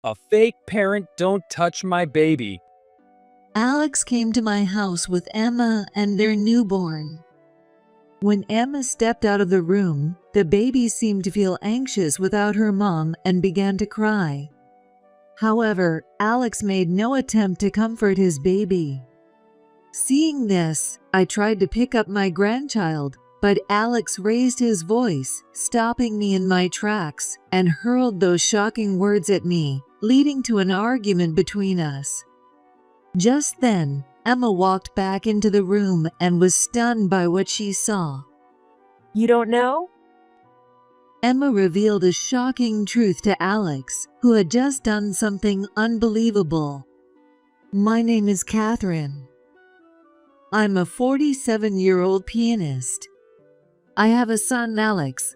A fake parent, don't touch my baby. Alex came to my house with Emma and their newborn. When Emma stepped out of the room, the baby seemed to feel anxious without her mom and began to cry. However, Alex made no attempt to comfort his baby. Seeing this, I tried to pick up my grandchild, but Alex raised his voice, stopping me in my tracks, and hurled those shocking words at me, leading to an argument between us. Just then, Emma walked back into the room and was stunned by what she saw. You don't know? Emma revealed a shocking truth to Alex, who had just done something unbelievable. My name is Catherine. I'm a 47-year-old pianist. I have a son, Alex.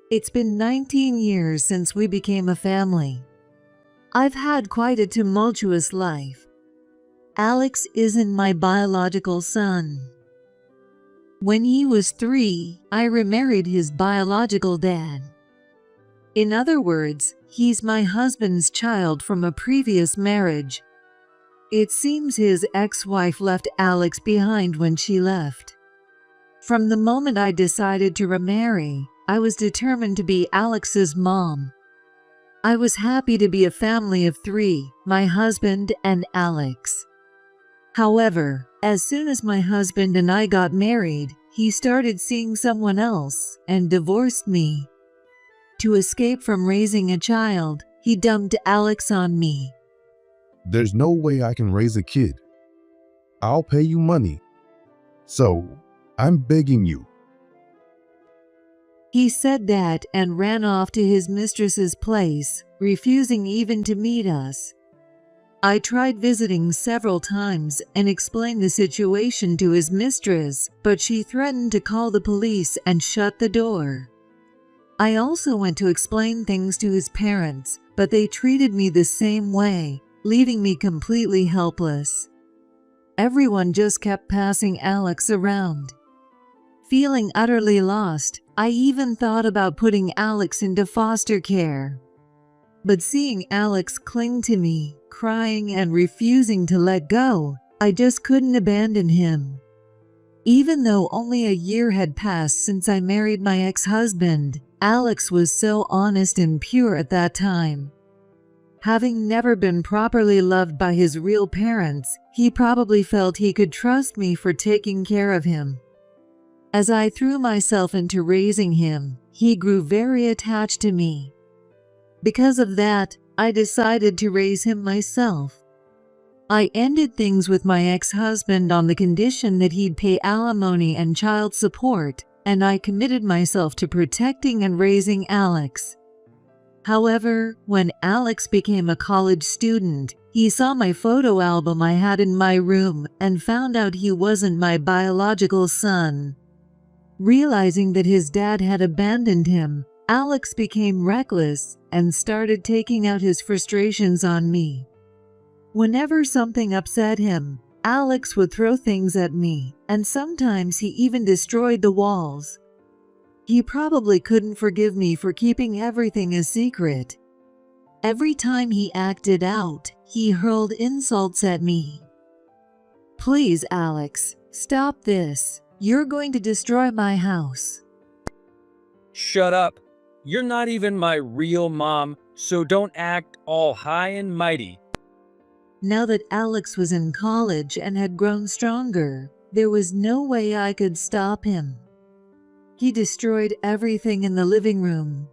It's been 19 years since we became a family. I've had quite a tumultuous life. Alex isn't my biological son. When he was 3, I remarried his biological dad. In other words, he's my husband's child from a previous marriage. It seems his ex-wife left Alex behind when she left. From the moment I decided to remarry, I was determined to be Alex's mom. I was happy to be a family of 3, my husband and Alex. However, as soon as my husband and I got married, he started seeing someone else and divorced me. To escape from raising a child, he dumped Alex on me. There's no way I can raise a kid. I'll pay you money. So, I'm begging you. He said that and ran off to his mistress's place, refusing even to meet us. I tried visiting several times and explained the situation to his mistress, but she threatened to call the police and shut the door. I also went to explain things to his parents, but they treated me the same way, leaving me completely helpless. Everyone just kept passing Alex around. Feeling utterly lost, I even thought about putting Alex into foster care. But seeing Alex cling to me, crying and refusing to let go, I just couldn't abandon him. Even though only a year had passed since I married my ex-husband, Alex was so honest and pure at that time. Having never been properly loved by his real parents, he probably felt he could trust me for taking care of him. As I threw myself into raising him, he grew very attached to me. Because of that, I decided to raise him myself. I ended things with my ex-husband on the condition that he'd pay alimony and child support, and I committed myself to protecting and raising Alex. However, when Alex became a college student, he saw my photo album I had in my room and found out he wasn't my biological son. Realizing that his dad had abandoned him, Alex became reckless and started taking out his frustrations on me. Whenever something upset him, Alex would throw things at me, and sometimes he even destroyed the walls. He probably couldn't forgive me for keeping everything a secret. Every time he acted out, he hurled insults at me. Please, Alex, stop this. You're going to destroy my house. Shut up. You're not even my real mom, so don't act all high and mighty. Now that Alex was in college and had grown stronger, there was no way I could stop him. He destroyed everything in the living room.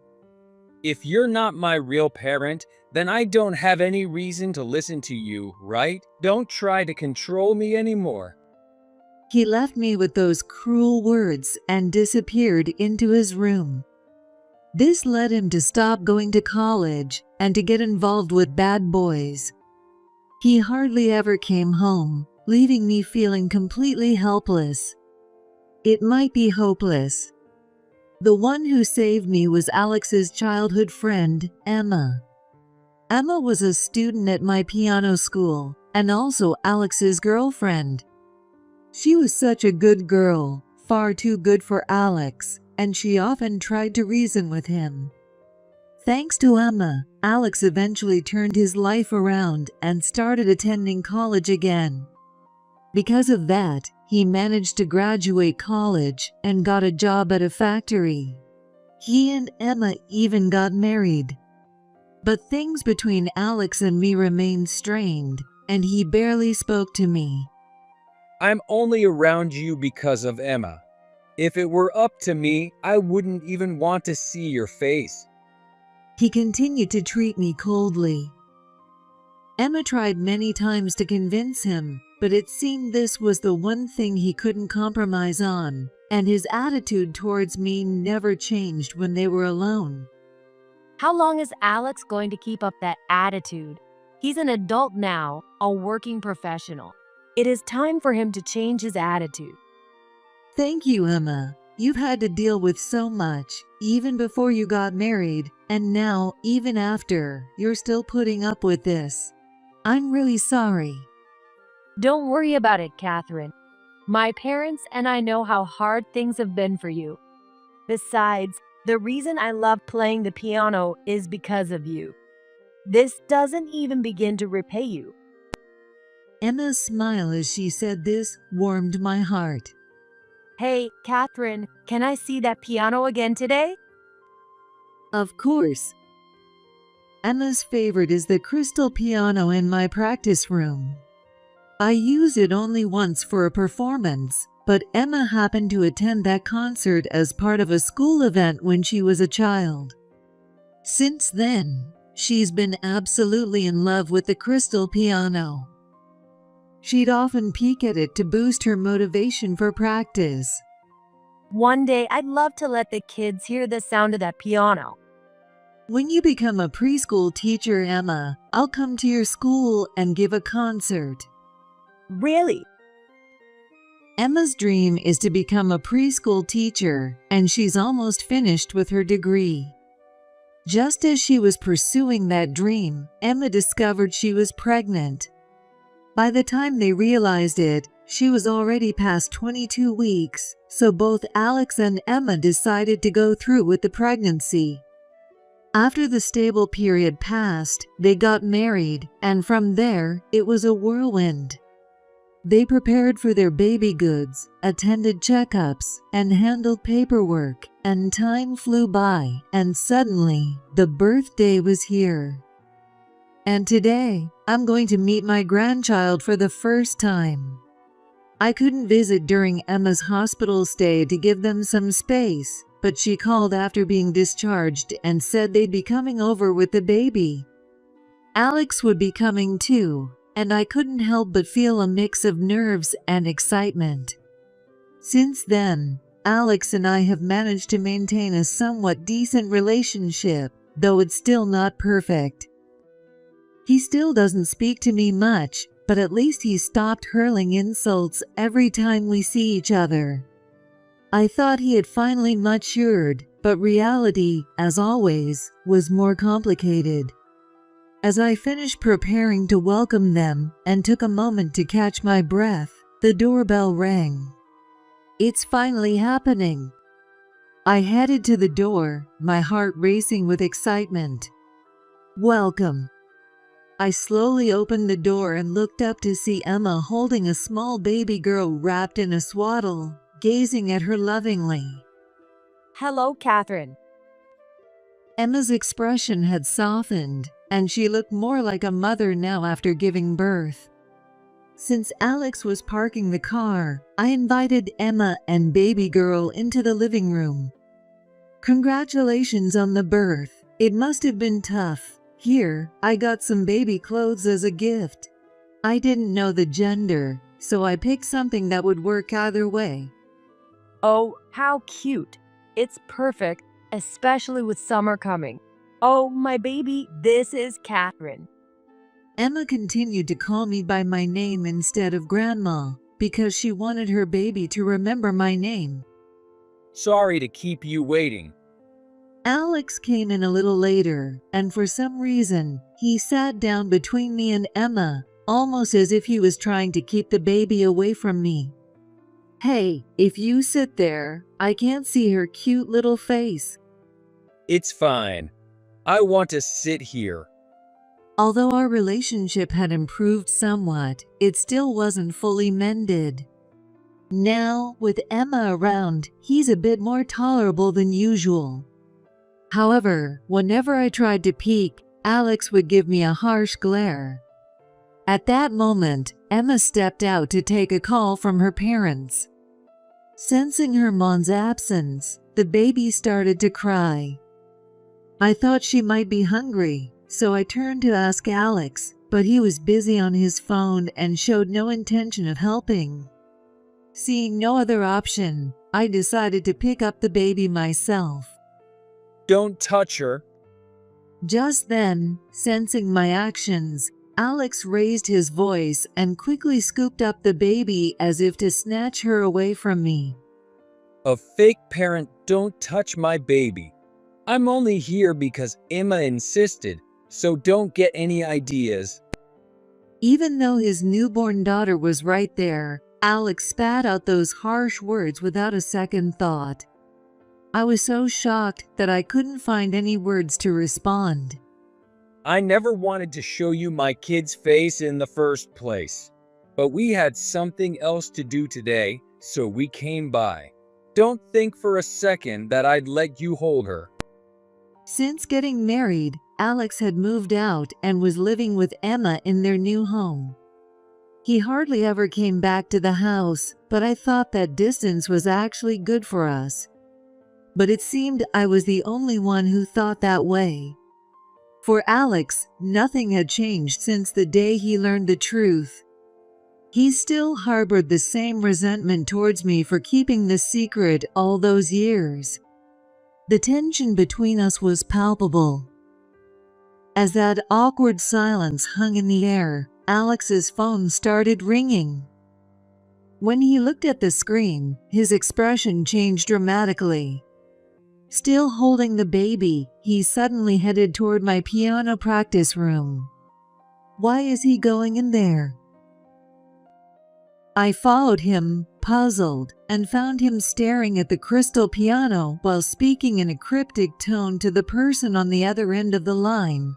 If you're not my real parent, then I don't have any reason to listen to you, right? Don't try to control me anymore. He left me with those cruel words and disappeared into his room. This led him to stop going to college and to get involved with bad boys. He hardly ever came home, leaving me feeling completely helpless. It might be hopeless. The one who saved me was Alex's childhood friend, Emma. Emma was a student at my piano school and also Alex's girlfriend. She was such a good girl, far too good for Alex, and she often tried to reason with him. Thanks to Emma, Alex eventually turned his life around and started attending college again. Because of that, he managed to graduate college and got a job at a factory. He and Emma even got married. But things between Alex and me remained strained, and he barely spoke to me. I'm only around you because of Emma. If it were up to me, I wouldn't even want to see your face. He continued to treat me coldly. Emma tried many times to convince him, but it seemed this was the one thing he couldn't compromise on, and his attitude towards me never changed when they were alone. How long is Alex going to keep up that attitude? He's an adult now, a working professional. It is time for him to change his attitude. Thank you, Emma. You've had to deal with so much, even before you got married, and now, even after, you're still putting up with this. I'm really sorry. Don't worry about it, Catherine. My parents and I know how hard things have been for you. Besides, the reason I love playing the piano is because of you. This doesn't even begin to repay you. Emma's smile as she said this warmed my heart. Hey, Catherine, can I see that piano again today? Of course. Emma's favorite is the crystal piano in my practice room. I use it only once for a performance, but Emma happened to attend that concert as part of a school event when she was a child. Since then, she's been absolutely in love with the crystal piano. She'd often peek at it to boost her motivation for practice. One day, I'd love to let the kids hear the sound of that piano. When you become a preschool teacher, Emma, I'll come to your school and give a concert. Really? Emma's dream is to become a preschool teacher, and she's almost finished with her degree. Just as she was pursuing that dream, Emma discovered she was pregnant. By the time they realized it, she was already past 22 weeks, so both Alex and Emma decided to go through with the pregnancy. After the stable period passed, they got married, and from there, it was a whirlwind. They prepared for their baby goods, attended checkups, and handled paperwork, and time flew by, and suddenly, the birthday was here. And today, I'm going to meet my grandchild for the first time. I couldn't visit during Emma's hospital stay to give them some space, but she called after being discharged and said they'd be coming over with the baby. Alex would be coming too, and I couldn't help but feel a mix of nerves and excitement. Since then, Alex and I have managed to maintain a somewhat decent relationship, though it's still not perfect. He still doesn't speak to me much, but at least he stopped hurling insults every time we see each other. I thought he had finally matured, but reality, as always, was more complicated. As I finished preparing to welcome them and took a moment to catch my breath, the doorbell rang. It's finally happening. I headed to the door, my heart racing with excitement. Welcome. I slowly opened the door and looked up to see Emma holding a small baby girl wrapped in a swaddle, gazing at her lovingly. Hello, Catherine. Emma's expression had softened, and she looked more like a mother now after giving birth. Since Alex was parking the car, I invited Emma and baby girl into the living room. Congratulations on the birth. It must have been tough. Here, I got some baby clothes as a gift. I didn't know the gender, so I picked something that would work either way. Oh, how cute. It's perfect, especially with summer coming. Oh, my baby, this is Catherine. Emma continued to call me by my name instead of Grandma, because she wanted her baby to remember my name. Sorry to keep you waiting. Alex came in a little later, and for some reason, he sat down between me and Emma, almost as if he was trying to keep the baby away from me. Hey, if you sit there, I can't see her cute little face. It's fine. I want to sit here. Although our relationship had improved somewhat, it still wasn't fully mended. Now, with Emma around, he's a bit more tolerable than usual. However, whenever I tried to peek, Alex would give me a harsh glare. At that moment, Emma stepped out to take a call from her parents. Sensing her mom's absence, the baby started to cry. I thought she might be hungry, so I turned to ask Alex, but he was busy on his phone and showed no intention of helping. Seeing no other option, I decided to pick up the baby myself. Don't touch her. Just then, sensing my actions, Alex raised his voice and quickly scooped up the baby as if to snatch her away from me. A fake parent, don't touch my baby. I'm only here because Emma insisted, so don't get any ideas. Even though his newborn daughter was right there, Alex spat out those harsh words without a second thought. I was so shocked that I couldn't find any words to respond. I never wanted to show you my kid's face in the first place. But we had something else to do today, so we came by. Don't think for a second that I'd let you hold her. Since getting married, Alex had moved out and was living with Emma in their new home. He hardly ever came back to the house, but I thought that distance was actually good for us. But it seemed I was the only one who thought that way. For Alex, nothing had changed since the day he learned the truth. He still harbored the same resentment towards me for keeping the secret all those years. The tension between us was palpable. As that awkward silence hung in the air, Alex's phone started ringing. When he looked at the screen, his expression changed dramatically. Still holding the baby, he suddenly headed toward my piano practice room. Why is he going in there? I followed him, puzzled, and found him staring at the crystal piano while speaking in a cryptic tone to the person on the other end of the line.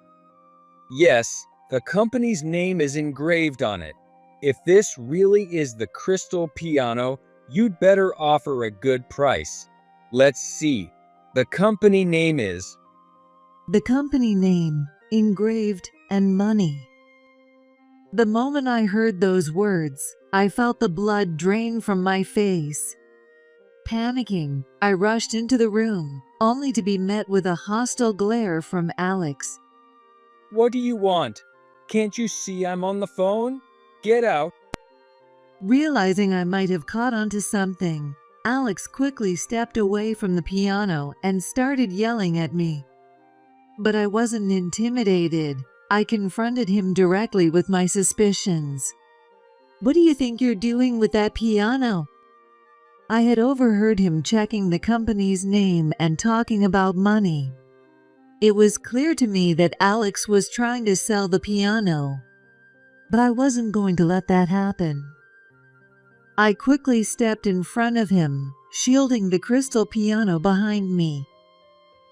Yes, the company's name is engraved on it. If this really is the crystal piano, you'd better offer a good price. Let's see. The company name is... The company name, engraved, and money. The moment I heard those words, I felt the blood drain from my face. Panicking, I rushed into the room, only to be met with a hostile glare from Alex. What do you want? Can't you see I'm on the phone? Get out. Realizing I might have caught onto something, Alex quickly stepped away from the piano and started yelling at me. But I wasn't intimidated. I confronted him directly with my suspicions. What do you think you're doing with that piano? I had overheard him checking the company's name and talking about money. It was clear to me that Alex was trying to sell the piano, but I wasn't going to let that happen. I quickly stepped in front of him, shielding the crystal piano behind me.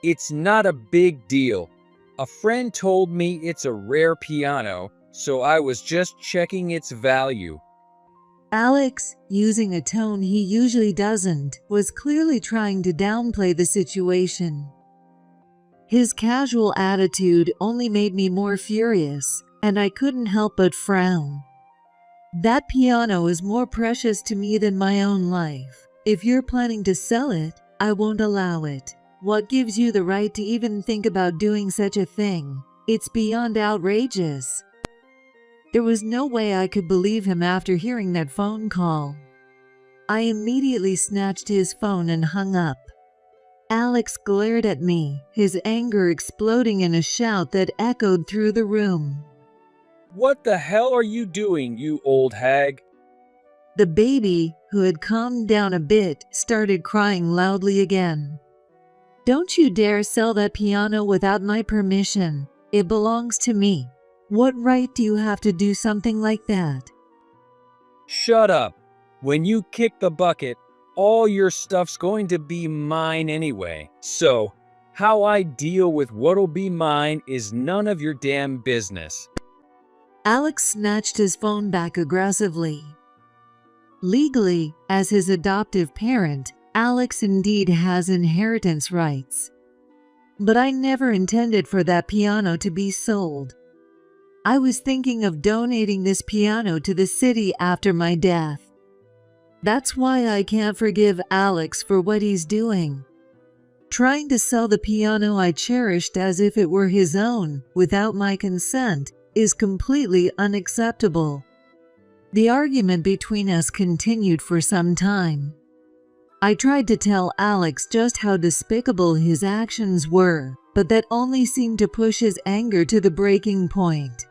It's not a big deal. A friend told me it's a rare piano, so I was just checking its value. Alex, using a tone he usually doesn't, was clearly trying to downplay the situation. His casual attitude only made me more furious, and I couldn't help but frown. That piano is more precious to me than my own life. If you're planning to sell it, I won't allow it. What gives you the right to even think about doing such a thing? It's beyond outrageous. There was no way I could believe him after hearing that phone call. I immediately snatched his phone and hung up. Alex glared at me, his anger exploding in a shout that echoed through the room. What the hell are you doing, you old hag? The baby, who had calmed down a bit, started crying loudly again. Don't you dare sell that piano without my permission. It belongs to me. What right do you have to do something like that? Shut up. When you kick the bucket, all your stuff's going to be mine anyway. So, How I deal with what'll be mine is none of your damn business. Alex snatched his phone back aggressively. Legally, as his adoptive parent, Alex indeed has inheritance rights. But I never intended for that piano to be sold. I was thinking of donating this piano to the city after my death. That's why I can't forgive Alex for what he's doing. Trying to sell the piano I cherished as if it were his own, without my consent, is completely unacceptable. The argument between us continued for some time. I tried to tell Alex just how despicable his actions were, but that only seemed to push his anger to the breaking point.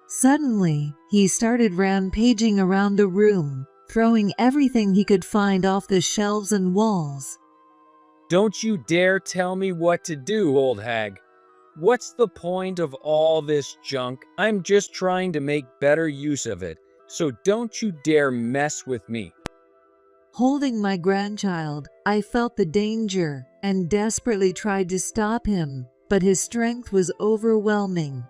Suddenly, he started rampaging around the room, throwing everything he could find off the shelves and walls. Don't you dare tell me what to do, old hag. What's the point of all this junk? I'm just trying to make better use of it, so don't you dare mess with me. Holding my grandchild, I felt the danger and desperately tried to stop him, but his strength was overwhelming.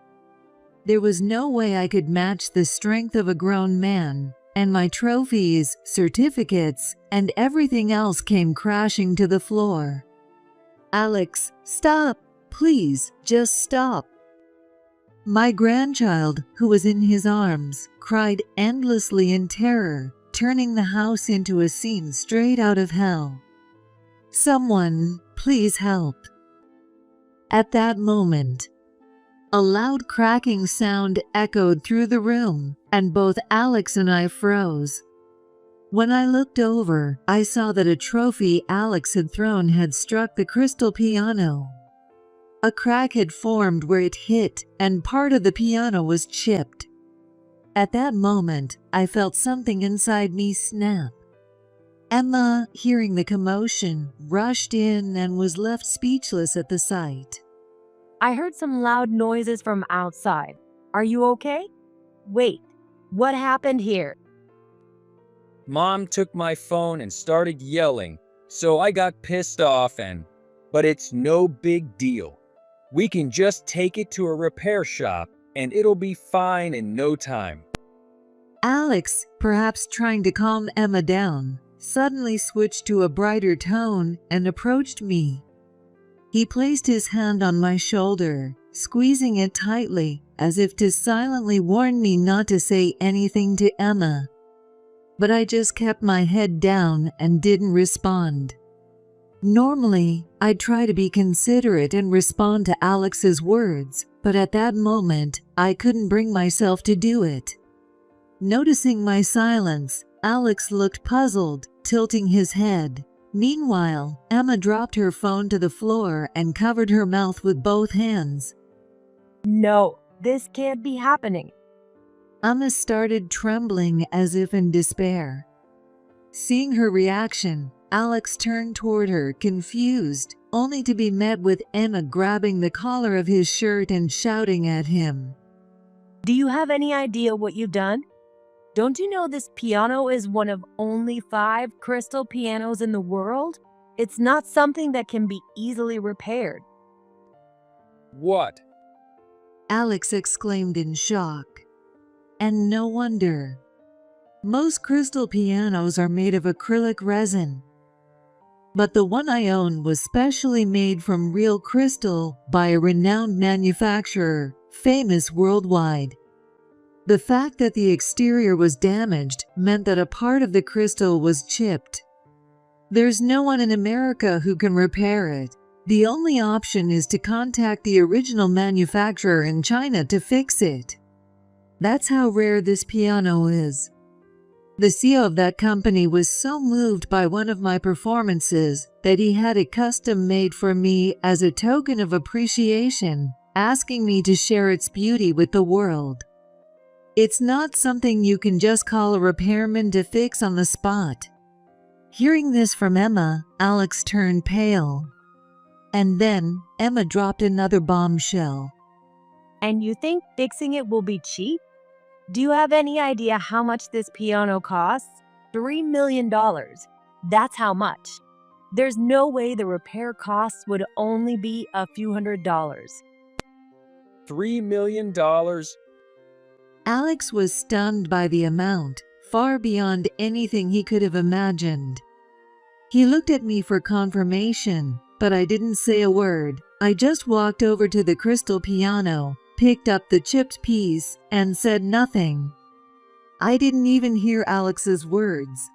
There was no way I could match the strength of a grown man, and my trophies, certificates, and everything else came crashing to the floor. Alex, stop! Please, just stop! My grandchild, who was in his arms, cried endlessly in terror, turning the house into a scene straight out of hell. Someone, please help. At that moment, a loud cracking sound echoed through the room, and both Alex and I froze. When I looked over, I saw that a trophy Alex had thrown had struck the crystal piano. A crack had formed where it hit, and part of the piano was chipped. At that moment, I felt something inside me snap. Emma, hearing the commotion, rushed in and was left speechless at the sight. I heard some loud noises from outside. Are you okay? Wait, what happened here? Mom took my phone and started yelling, so I got pissed off but it's no big deal. We can just take it to a repair shop and it'll be fine in no time. Alex, perhaps trying to calm Emma down, suddenly switched to a brighter tone and approached me. He placed his hand on my shoulder, squeezing it tightly, as if to silently warn me not to say anything to Emma. But I just kept my head down and didn't respond. Normally, I'd try to be considerate and respond to Alex's words, but at that moment, I couldn't bring myself to do it. Noticing my silence, Alex looked puzzled, tilting his head. Meanwhile, Emma dropped her phone to the floor and covered her mouth with both hands. No, this can't be happening. Emma started trembling as if in despair. Seeing her reaction, Alex turned toward her, confused, only to be met with Emma grabbing the collar of his shirt and shouting at him. Do you have any idea what you've done? Don't you know this piano is one of only 5 crystal pianos in the world? It's not something that can be easily repaired. What? Alex exclaimed in shock. And no wonder. Most crystal pianos are made of acrylic resin. But the one I own was specially made from real crystal by a renowned manufacturer, famous worldwide. The fact that the exterior was damaged meant that a part of the crystal was chipped. There's no one in America who can repair it. The only option is to contact the original manufacturer in China to fix it. That's how rare this piano is. The CEO of that company was so moved by one of my performances that he had it custom made for me as a token of appreciation, asking me to share its beauty with the world. It's not something you can just call a repairman to fix on the spot. Hearing this from Emma, Alex turned pale. And then, Emma dropped another bombshell. And you think fixing it will be cheap? Do you have any idea how much this piano costs? $3 million. That's how much. There's no way the repair costs would only be a few $100s. $3 million? Alex was stunned by the amount, far beyond anything he could have imagined. He looked at me for confirmation, but I didn't say a word. I just walked over to the crystal piano, picked up the chipped piece, and said nothing. I didn't even hear Alex's words.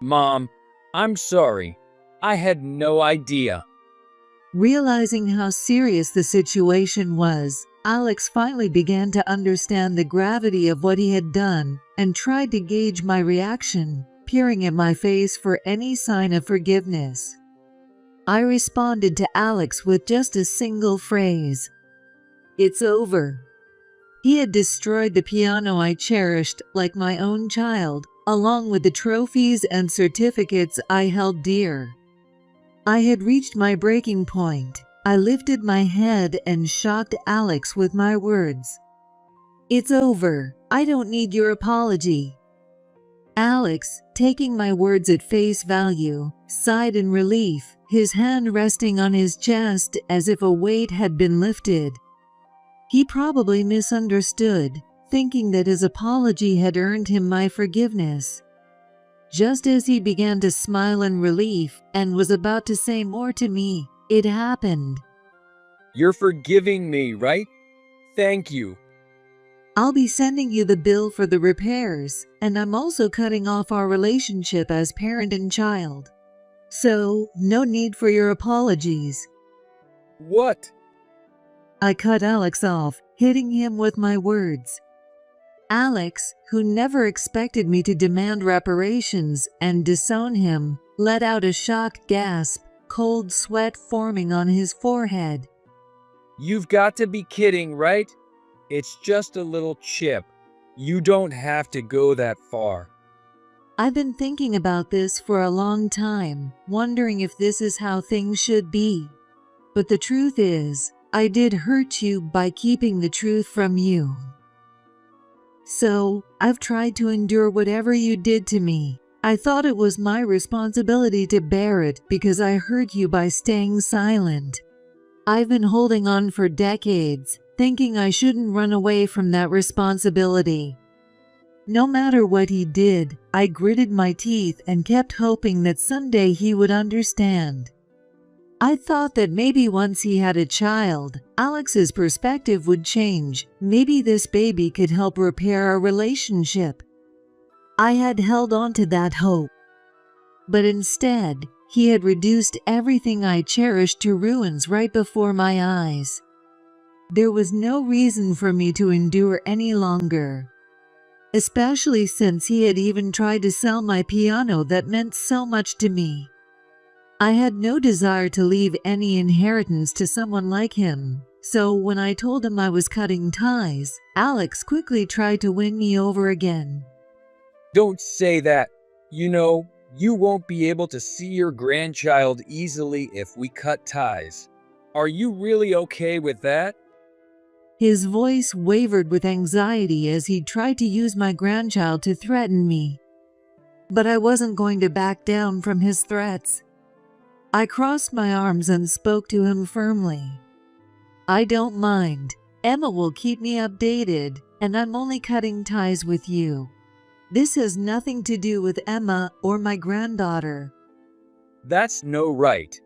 Mom, I'm sorry. I had no idea. Realizing how serious the situation was, Alex finally began to understand the gravity of what he had done and tried to gauge my reaction, peering at my face for any sign of forgiveness. I responded to Alex with just a single phrase. "It's over." He had destroyed the piano I cherished like my own child, along with the trophies and certificates I held dear. I had reached my breaking point. I lifted my head and shocked Alex with my words. "It's over. I don't need your apology." Alex, taking my words at face value, sighed in relief, his hand resting on his chest as if a weight had been lifted. He probably misunderstood, thinking that his apology had earned him my forgiveness. Just as he began to smile in relief and was about to say more to me, it happened. You're forgiving me, right? Thank you. "I'll be sending you the bill for the repairs, and I'm also cutting off our relationship as parent and child. So, no need for your apologies." What? I cut Alex off, hitting him with my words. Alex, who never expected me to demand reparations and disown him, let out a shocked gasp, cold sweat forming on his forehead. You've got to be kidding, right? It's just a little chip. You don't have to go that far. I've been thinking about this for a long time, wondering if this is how things should be. But the truth is, I did hurt you by keeping the truth from you. So, I've tried to endure whatever you did to me. I thought it was my responsibility to bear it because I hurt you by staying silent. I've been holding on for decades, thinking I shouldn't run away from that responsibility. No matter what he did, I gritted my teeth and kept hoping that someday he would understand. I thought that maybe once he had a child, Alex's perspective would change. Maybe this baby could help repair our relationship. I had held on to that hope. But instead, he had reduced everything I cherished to ruins right before my eyes. There was no reason for me to endure any longer, especially since he had even tried to sell my piano that meant so much to me. I had no desire to leave any inheritance to someone like him, so when I told him I was cutting ties, Alex quickly tried to win me over again. Don't say that. You know, you won't be able to see your grandchild easily if we cut ties. Are you really okay with that? His voice wavered with anxiety as he tried to use my grandchild to threaten me. But I wasn't going to back down from his threats. I crossed my arms and spoke to him firmly. "I don't mind. Emma will keep me updated, and I'm only cutting ties with you. This has nothing to do with Emma or my granddaughter." That's no right.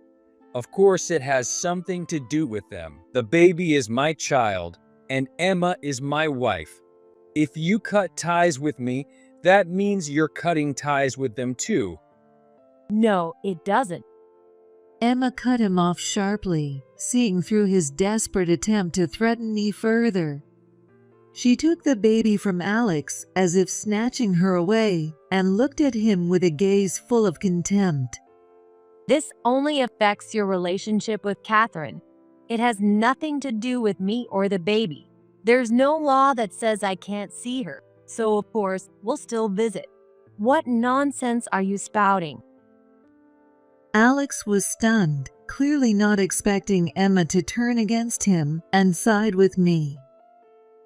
Of course it has something to do with them. The baby is my child, and Emma is my wife. If you cut ties with me, that means you're cutting ties with them too. No, it doesn't. Emma cut him off sharply, seeing through his desperate attempt to threaten me further. She took the baby from Alex as if snatching her away and looked at him with a gaze full of contempt. This only affects your relationship with Catherine. It has nothing to do with me or the baby. There's no law that says I can't see her, so of course, we'll still visit. What nonsense are you spouting? Alex was stunned, clearly not expecting Emma to turn against him and side with me.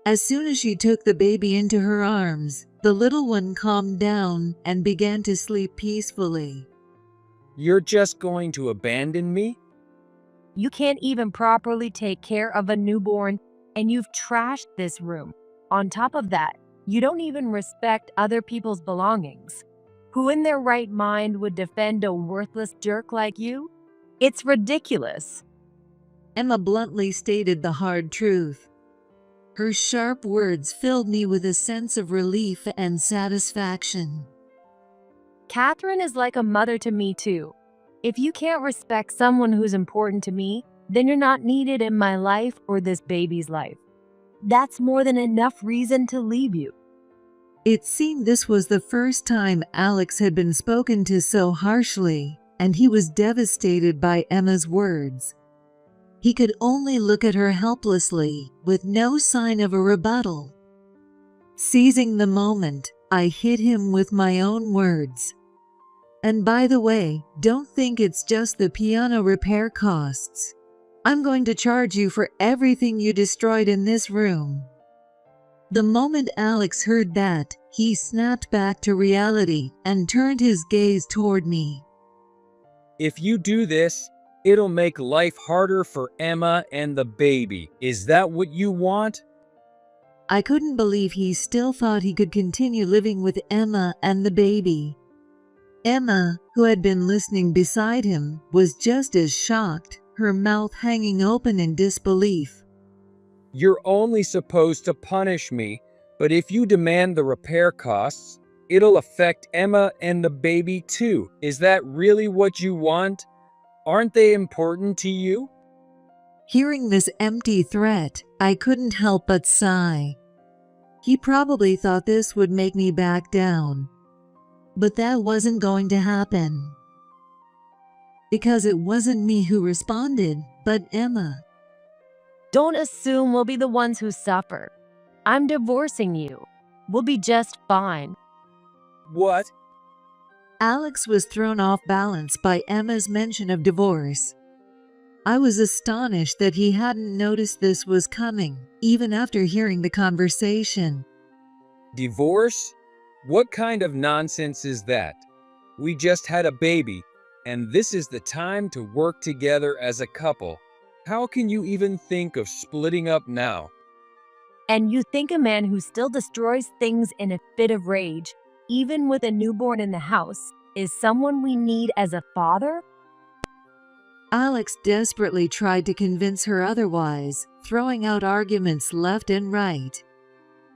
As soon as she took the baby into her arms, the little one calmed down and began to sleep peacefully. You're just going to abandon me? You can't even properly take care of a newborn, and you've trashed this room. On top of that, you don't even respect other people's belongings. Who in their right mind would defend a worthless jerk like you? It's ridiculous. Emma bluntly stated the hard truth. Her sharp words filled me with a sense of relief and satisfaction. Catherine is like a mother to me too. If you can't respect someone who's important to me, then you're not needed in my life or this baby's life. That's more than enough reason to leave you. It seemed this was the first time Alex had been spoken to so harshly, and he was devastated by Emma's words. He could only look at her helplessly, with no sign of a rebuttal. Seizing the moment, I hit him with my own words. And by the way, don't think it's just the piano repair costs. I'm going to charge you for everything you destroyed in this room. The moment Alex heard that, he snapped back to reality and turned his gaze toward me. If you do this, it'll make life harder for Emma and the baby. Is that what you want? I couldn't believe he still thought he could continue living with Emma and the baby. Emma, who had been listening beside him, was just as shocked, her mouth hanging open in disbelief. You're only supposed to punish me, but if you demand the repair costs, it'll affect Emma and the baby too. Is that really what you want? Aren't they important to you? Hearing this empty threat, I couldn't help but sigh. He probably thought this would make me back down. But that wasn't going to happen. Because it wasn't me who responded, but Emma. Don't assume we'll be the ones who suffer. I'm divorcing you. We'll be just fine. What? Alex was thrown off balance by Emma's mention of divorce. I was astonished that he hadn't noticed this was coming, even after hearing the conversation. Divorce? What kind of nonsense is that? We just had a baby, and this is the time to work together as a couple. How can you even think of splitting up now? And you think a man who still destroys things in a fit of rage, even with a newborn in the house, is someone we need as a father? Alex desperately tried to convince her otherwise, throwing out arguments left and right.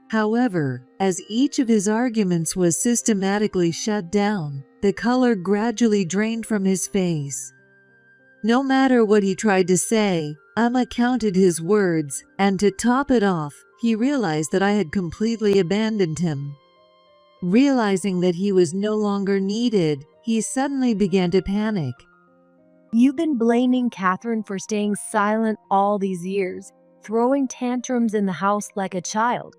However, as each of his arguments was systematically shut down, the color gradually drained from his face. No matter what he tried to say, Emma counted his words, and to top it off, he realized that I had completely abandoned him. Realizing that he was no longer needed, he suddenly began to panic. You've been blaming Catherine for staying silent all these years, throwing tantrums in the house like a child.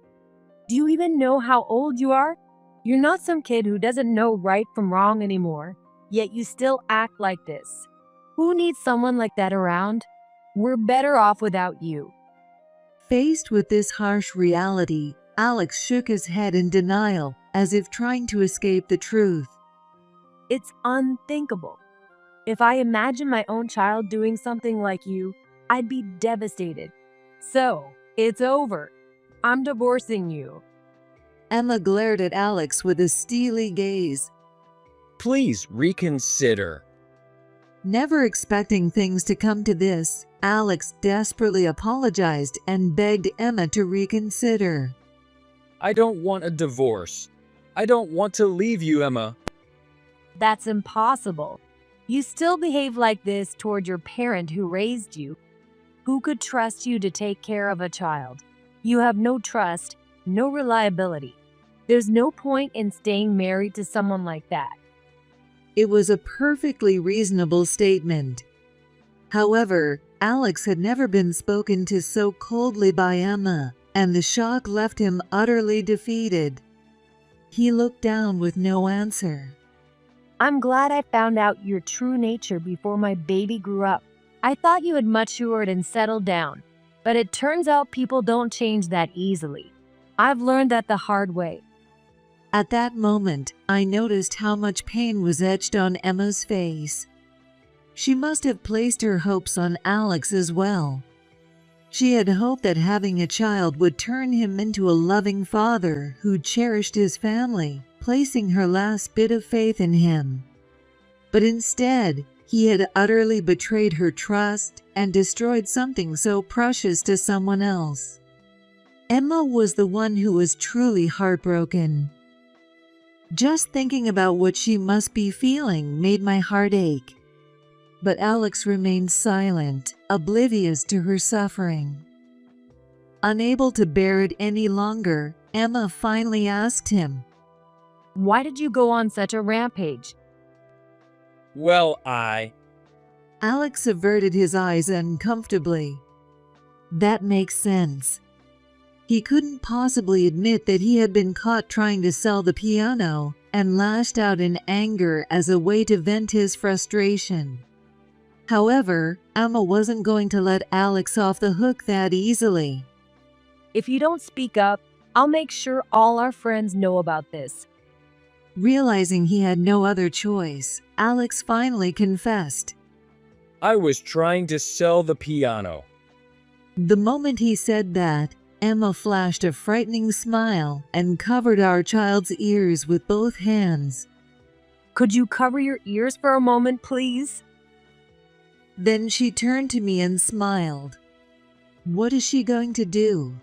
Do you even know how old you are? You're not some kid who doesn't know right from wrong anymore, yet you still act like this. Who needs someone like that around? We're better off without you. Faced with this harsh reality, Alex shook his head in denial, as if trying to escape the truth. It's unthinkable. If I imagine my own child doing something like you, I'd be devastated. So, it's over. I'm divorcing you. Emma glared at Alex with a steely gaze. Please reconsider. Never expecting things to come to this, Alex desperately apologized and begged Emma to reconsider. I don't want a divorce. I don't want to leave you, Emma. That's impossible. You still behave like this toward your parent who raised you. Who could trust you to take care of a child? You have no trust, no reliability. There's no point in staying married to someone like that. It was a perfectly reasonable statement. However, Alex had never been spoken to so coldly by Emma, and the shock left him utterly defeated. He looked down with no answer. I'm glad I found out your true nature before my baby grew up. I thought you had matured and settled down, but it turns out people don't change that easily. I've learned that the hard way. At that moment, I noticed how much pain was etched on Emma's face. She must have placed her hopes on Alex as well. She had hoped that having a child would turn him into a loving father who cherished his family, placing her last bit of faith in him. But instead, he had utterly betrayed her trust and destroyed something so precious to someone else. Emma was the one who was truly heartbroken. Just thinking about what she must be feeling made my heart ache. But Alex remained silent, oblivious to her suffering. Unable to bear it any longer, Emma finally asked him, Why did you go on such a rampage? Well, Alex averted his eyes uncomfortably. That makes sense. He couldn't possibly admit that he had been caught trying to sell the piano and lashed out in anger as a way to vent his frustration. However, Emma wasn't going to let Alex off the hook that easily. If you don't speak up, I'll make sure all our friends know about this. Realizing he had no other choice, Alex finally confessed. I was trying to sell the piano. The moment he said that, Emma flashed a frightening smile and covered our child's ears with both hands. Could you cover your ears for a moment, please? Then she turned to me and smiled. What is she going to do?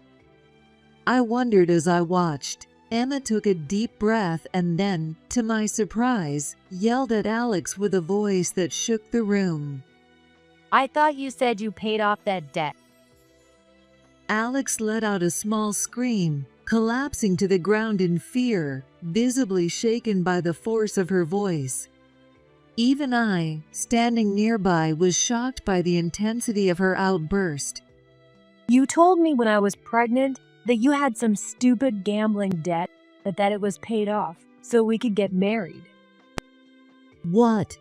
I wondered as I watched. Emma took a deep breath and then, to my surprise, yelled at Alex with a voice that shook the room. I thought you said you paid off that debt. Alex let out a small scream, collapsing to the ground in fear, visibly shaken by the force of her voice. Even I, standing nearby, was shocked by the intensity of her outburst. You told me when I was pregnant that you had some stupid gambling debt, but that it was paid off so we could get married. What?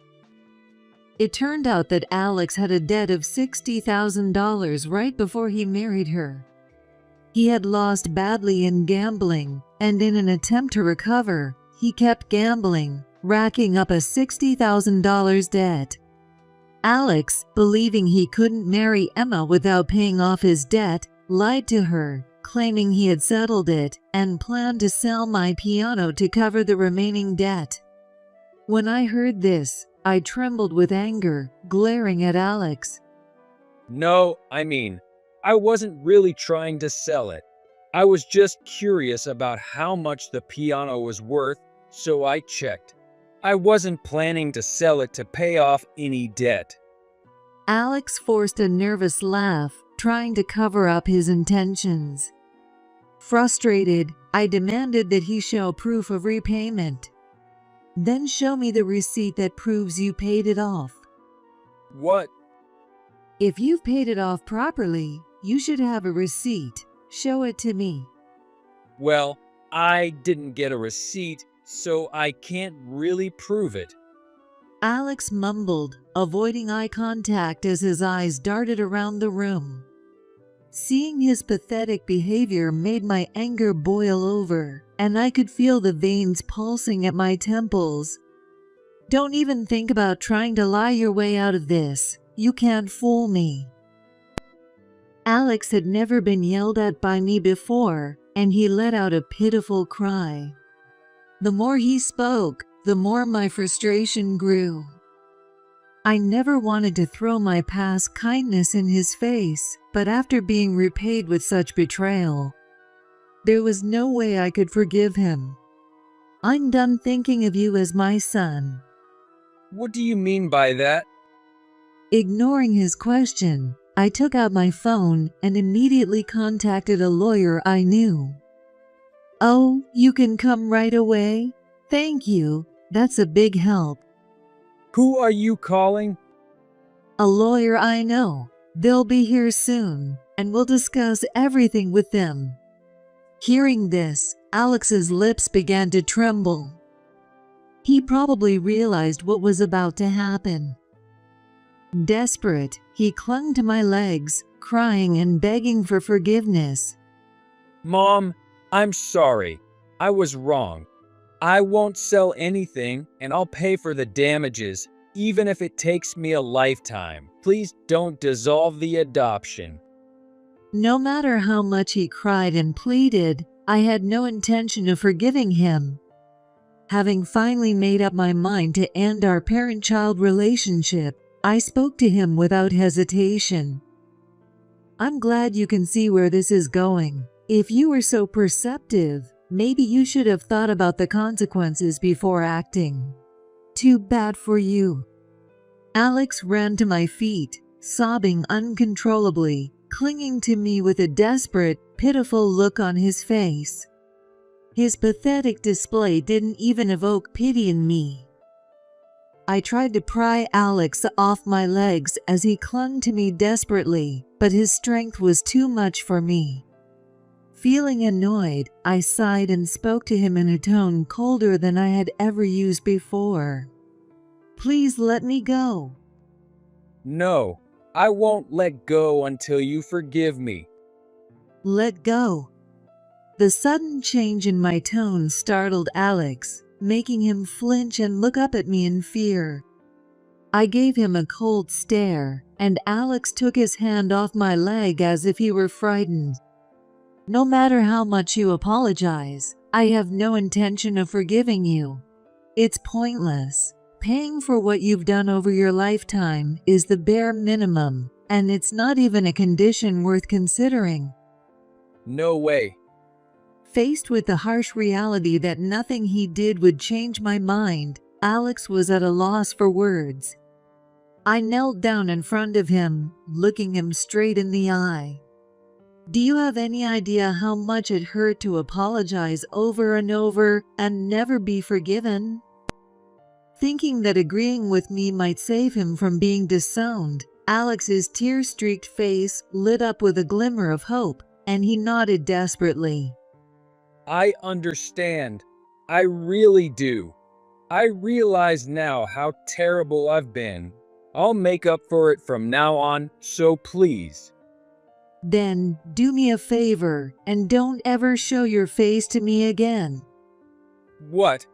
It turned out that Alex had a debt of $60,000 right before he married her. He had lost badly in gambling, and in an attempt to recover, he kept gambling, racking up a $60,000 debt. Alex, believing he couldn't marry Emma without paying off his debt, lied to her, claiming he had settled it and planned to sell my piano to cover the remaining debt. When I heard this, I trembled with anger, glaring at Alex. No, I wasn't really trying to sell it. I was just curious about how much the piano was worth, so I checked. I wasn't planning to sell it to pay off any debt. Alex forced a nervous laugh, trying to cover up his intentions. Frustrated, I demanded that he show proof of repayment. Then show me the receipt that proves you paid it off. What? If you've paid it off properly, you should have a receipt. Show it to me. Well, I didn't get a receipt, so I can't really prove it. Alex mumbled, avoiding eye contact as his eyes darted around the room. Seeing his pathetic behavior made my anger boil over, and I could feel the veins pulsing at my temples. Don't even think about trying to lie your way out of this. You can't fool me. Alex had never been yelled at by me before, and he let out a pitiful cry. The more he spoke, the more my frustration grew. I never wanted to throw my past kindness in his face, but after being repaid with such betrayal, there was no way I could forgive him. I'm done thinking of you as my son. What do you mean by that? Ignoring his question, I took out my phone and immediately contacted a lawyer I knew. Oh, you can come right away? Thank you. That's a big help. Who are you calling? A lawyer I know. They'll be here soon, and we'll discuss everything with them. Hearing this, Alex's lips began to tremble. He probably realized what was about to happen. Desperate, he clung to my legs, crying and begging for forgiveness. Mom, I'm sorry. I was wrong. I won't sell anything, and I'll pay for the damages, even if it takes me a lifetime. Please don't dissolve the adoption. No matter how much he cried and pleaded, I had no intention of forgiving him. Having finally made up my mind to end our parent-child relationship, I spoke to him without hesitation. I'm glad you can see where this is going. If you were so perceptive, maybe you should have thought about the consequences before acting. Too bad for you. Alex ran to my feet, sobbing uncontrollably, clinging to me with a desperate, pitiful look on his face. His pathetic display didn't even evoke pity in me. I tried to pry Alex off my legs as he clung to me desperately, but his strength was too much for me. Feeling annoyed, I sighed and spoke to him in a tone colder than I had ever used before. Please let me go. No, I won't let go until you forgive me. Let go. The sudden change in my tone startled Alex, making him flinch and look up at me in fear. I gave him a cold stare, and Alex took his hand off my leg as if he were frightened. No matter how much you apologize, I have no intention of forgiving you. It's pointless. Paying for what you've done over your lifetime is the bare minimum, and it's not even a condition worth considering. No way. Faced with the harsh reality that nothing he did would change my mind, Alex was at a loss for words. I knelt down in front of him, looking him straight in the eye. Do you have any idea how much it hurt to apologize over and over and never be forgiven? Thinking that agreeing with me might save him from being disowned, Alex's tear-streaked face lit up with a glimmer of hope, and he nodded desperately. I understand. I really do. I realize now how terrible I've been. I'll make up for it from now on, so please. Then, do me a favor, and don't ever show your face to me again. What?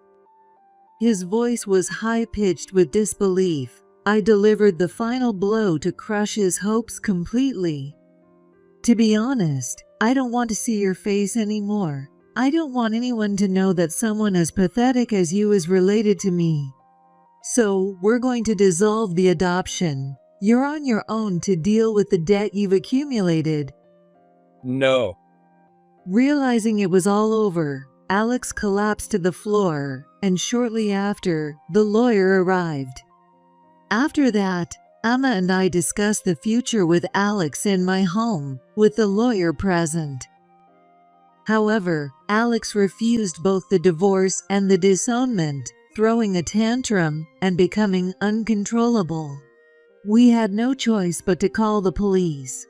His voice was high-pitched with disbelief. I delivered the final blow to crush his hopes completely. To be honest, I don't want to see your face anymore. I don't want anyone to know that someone as pathetic as you is related to me. So, we're going to dissolve the adoption. You're on your own to deal with the debt you've accumulated. No. Realizing it was all over, Alex collapsed to the floor, and shortly after, the lawyer arrived. After that, Emma and I discussed the future with Alex in my home, with the lawyer present. However, Alex refused both the divorce and the disownment, throwing a tantrum and becoming uncontrollable. We had no choice but to call the police.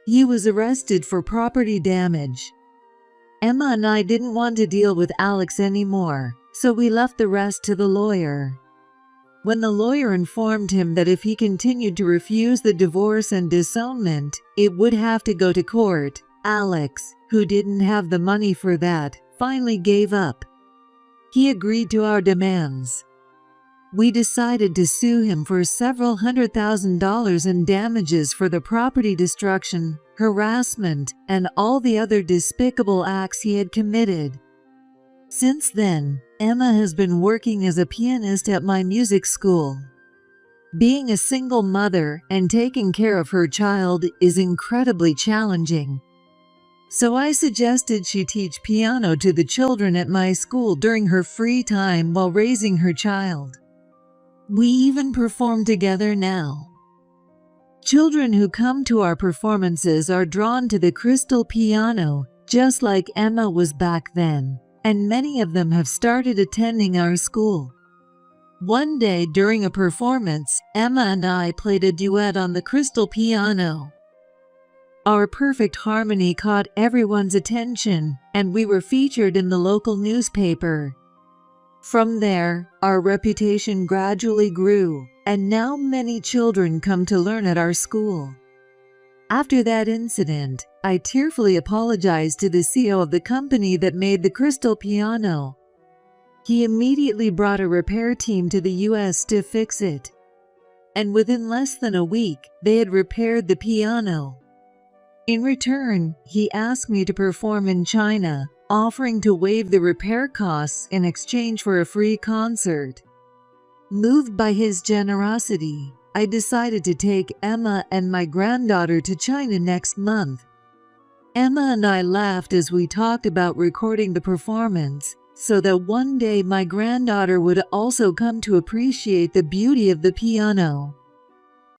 He was arrested for property damage. Emma and I didn't want to deal with Alex anymore, so we left the rest to the lawyer. When the lawyer informed him that if he continued to refuse the divorce and disownment, it would have to go to court, Alex, who didn't have the money for that, finally gave up. He agreed to our demands. We decided to sue him for several $100,000 in damages for the property destruction, harassment, and all the other despicable acts he had committed. Since then, Emma has been working as a pianist at my music school. Being a single mother and taking care of her child is incredibly challenging. So I suggested she teach piano to the children at my school during her free time while raising her child. We even perform together now. Children who come to our performances are drawn to the crystal piano, just like Emma was back then, and many of them have started attending our school. One day during a performance, Emma and I played a duet on the crystal piano. Our perfect harmony caught everyone's attention, and we were featured in the local newspaper. From there, our reputation gradually grew, and now many children come to learn at our school. After that incident, I tearfully apologized to the CEO of the company that made the crystal piano. He immediately brought a repair team to the US to fix it. And within less than a week, they had repaired the piano. In return, he asked me to perform in China, offering to waive the repair costs in exchange for a free concert. Moved by his generosity, I decided to take Emma and my granddaughter to China next month. Emma and I laughed as we talked about recording the performance, so that one day my granddaughter would also come to appreciate the beauty of the piano.